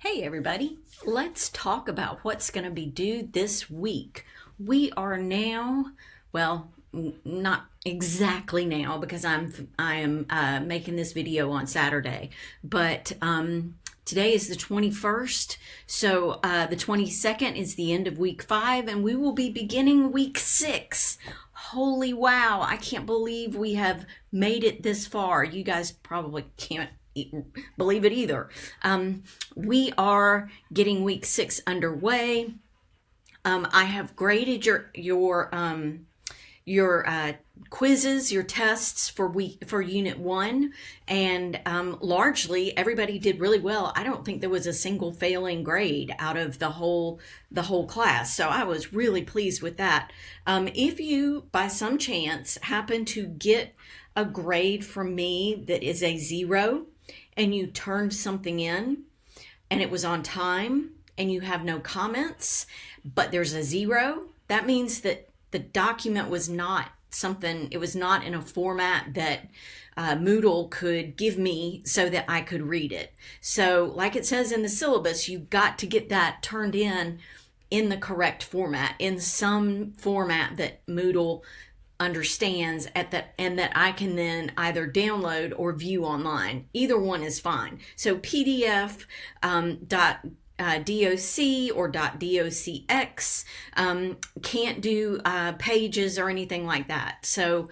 Hey everybody, let's talk about what's going to be due this week. We are now, well, not exactly now because I am making this video on Saturday, but today is the 21st, so the 22nd is the end of week 5, and we will be beginning week 6. Holy wow, I can't believe we have made it this far. You guys probably can't believe it either. We are getting week 6 underway. I have graded your quizzes, your tests for unit 1, and largely everybody did really well. I don't think there was a single failing grade out of the whole class, so I was really pleased with that. If you by some chance happen to get a grade from me that is a 0 and you turned something in and it was on time and you have no comments, but there's a 0, that means that the document was not it was not in a format that Moodle could give me so that I could read it. So like it says in the syllabus, you've got to get that turned in the correct format, in some format that Moodle understands and that I can then either download or view online. Either one is fine. So PDF doc or .docx can't do pages or anything like that. So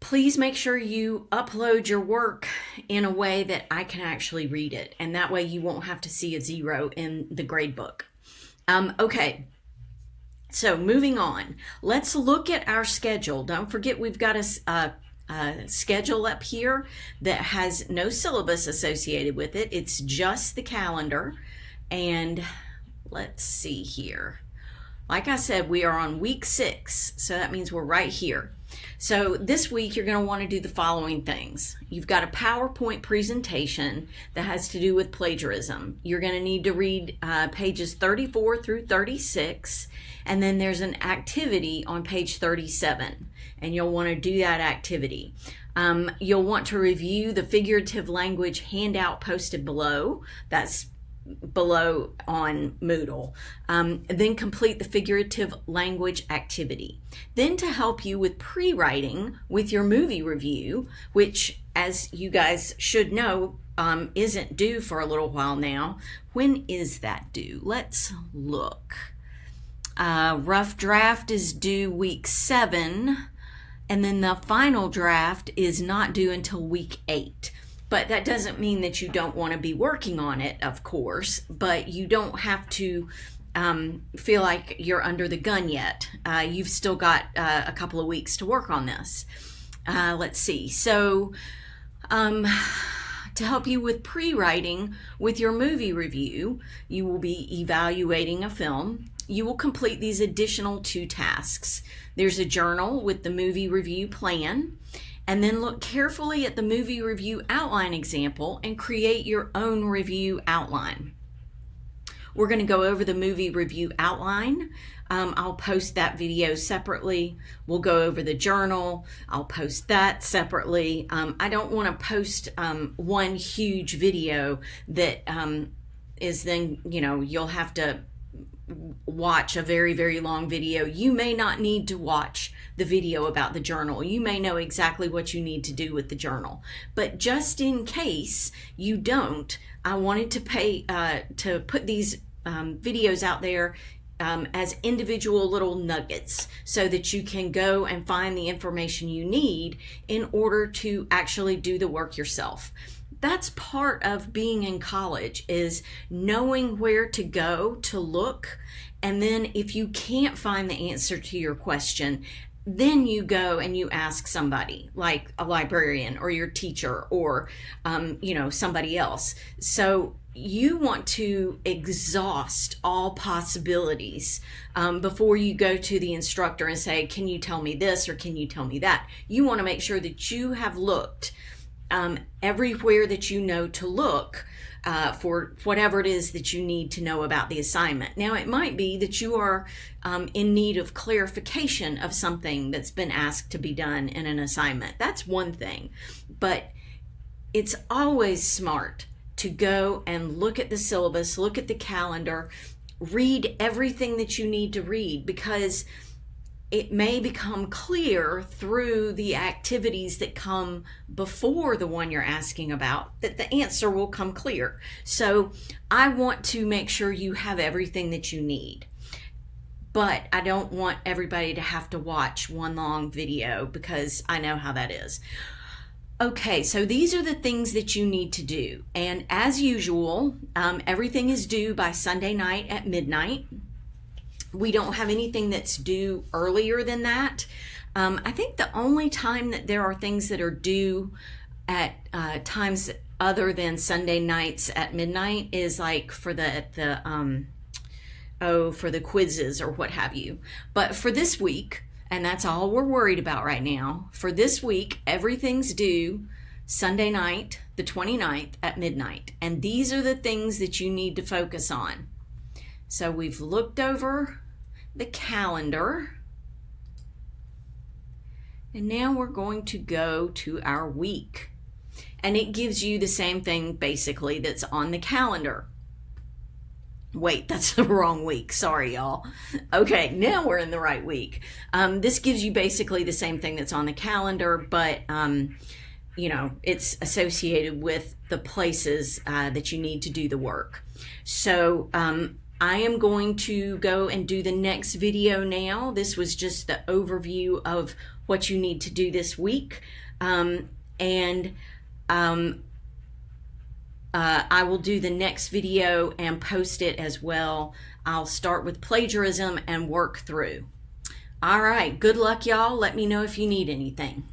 please make sure you upload your work in a way that I can actually read it, and that way you won't have to see a 0 in the grade book. Okay. So moving on, let's look at our schedule. Don't forget we've got a schedule up here that has no syllabus associated with it. It's just the calendar. And let's see here. Like I said, we are on week 6, so that means we're right here. So this week you're going to want to do the following things. You've got a PowerPoint presentation that has to do with plagiarism. You're going to need to read pages 34 through 36, and then there's an activity on page 37, and you'll want to do that activity. You'll want to review the figurative language handout posted below. That's below on Moodle. Then complete the figurative language activity. Then to help you with pre-writing with your movie review, which as you guys should know isn't due for a little while now. When is that due? Let's look. Rough draft is due week 7, and then the final draft is not due until week 8. But that doesn't mean that you don't want to be working on it, of course, but you don't have to feel like you're under the gun yet. You've still got a couple of weeks to work on this. Let's see. So to help you with pre-writing with your movie review, you will be evaluating a film. You will complete these additional 2 tasks. There's a journal with the movie review plan. And then look carefully at the movie review outline example and create your own review outline. We're going to go over the movie review outline. I'll post that video separately. We'll go over the journal. I'll post that separately. I don't want to post one huge video that is then, you'll have to watch a very, very long video. You may not need to watch the video about the journal. You may know exactly what you need to do with the journal. But just in case you don't, I wanted to put these videos out there as individual little nuggets so that you can go and find the information you need in order to actually do the work yourself. That's part of being in college, is knowing where to go to look. And then if you can't find the answer to your question, then you go and you ask somebody like a librarian or your teacher or, somebody else. So you want to exhaust all possibilities before you go to the instructor and say, can you tell me this or can you tell me that? You want to make sure that you have looked everywhere that you know to look for whatever it is that you need to know about the assignment. Now, it might be that you are in need of clarification of something that's been asked to be done in an assignment. That's one thing, but it's always smart to go and look at the syllabus, look at the calendar, read everything that you need to read, because it may become clear through the activities that come before the one you're asking about that the answer will come clear. So I want to make sure you have everything that you need. But I don't want everybody to have to watch one long video, because I know how that is. Okay, so these are the things that you need to do. And as usual, everything is due by Sunday night at midnight. We don't have anything that's due earlier than that. I think the only time that there are things that are due at times other than Sunday nights at midnight is like for for the quizzes or what have you. But for this week, and that's all we're worried about right now, for this week, everything's due Sunday night, the 29th at midnight. And these are the things that you need to focus on. So we've looked over the calendar, and now we're going to go to our week. And it gives you the same thing basically that's on the calendar. Wait, that's the wrong week. Sorry, y'all. Okay, now we're in the right week. This gives you basically the same thing that's on the calendar, but you know, it's associated with the places that you need to do the work. So I am going to go and do the next video now. This was just the overview of what you need to do this week. I will do the next video and post it as well. I'll start with plagiarism and work through. All right, good luck, y'all. Let me know if you need anything.